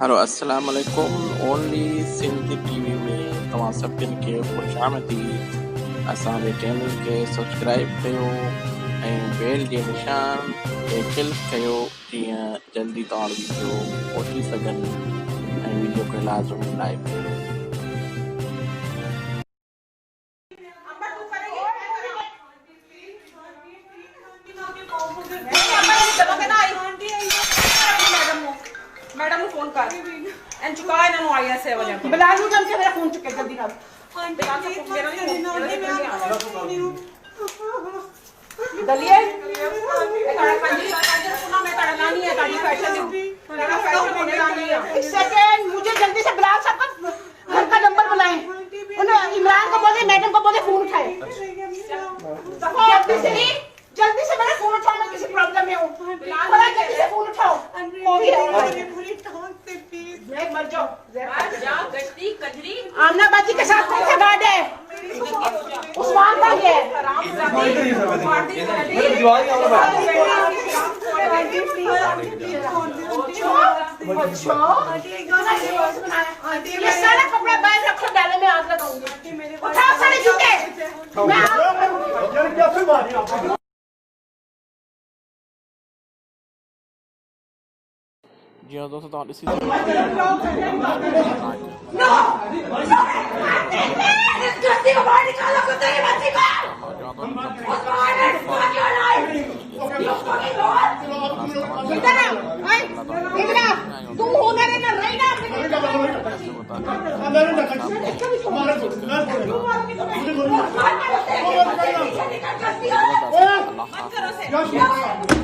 Hello अस्सलाम वालेकुम। Only Sindh TV में तव्हां सभिनि खे ख़ुशि आमदीद। असांजे चैनल खे सब्सक्राइब कयो ऐं बेल जे निशान ते क्लिक कयो जीअं जल्दी तव्हां वीडियो पहुची सघनि ऐं वीडियो खे लाज़मी लाइक कयो। मैडम फोन कर एंड चुका इन्होंने आईया से वजह बुला लूं जल्दी से मेरा फोन चुके जल्दी कर आंटी मेरा दलिए तारा पंजी सुना मैं तारा नानी है तारी फैशन तारा फैशन होने वाली है एक सेकंड मुझे जल्दी से बुला सबका घर का नंबर बुलाएं उन्हें इमरान को बोले मैडम को बोले फोन उठाए जल्दी से मेरा फोन उठाओ मैं किसी प्रॉब्लम में हूं थोड़ा जल्दी से फोन उठाओ मर जाओ गश्ती कजरी आमना बाजी के साथ कौन सा गार्ड है उस्मान भाई है ये सारा कपड़ा बाहर रखो डाले में आग लगाऊंगी उठाओ सारे जूते जी हाँ दोस्तों तव्हां ॾिसी तू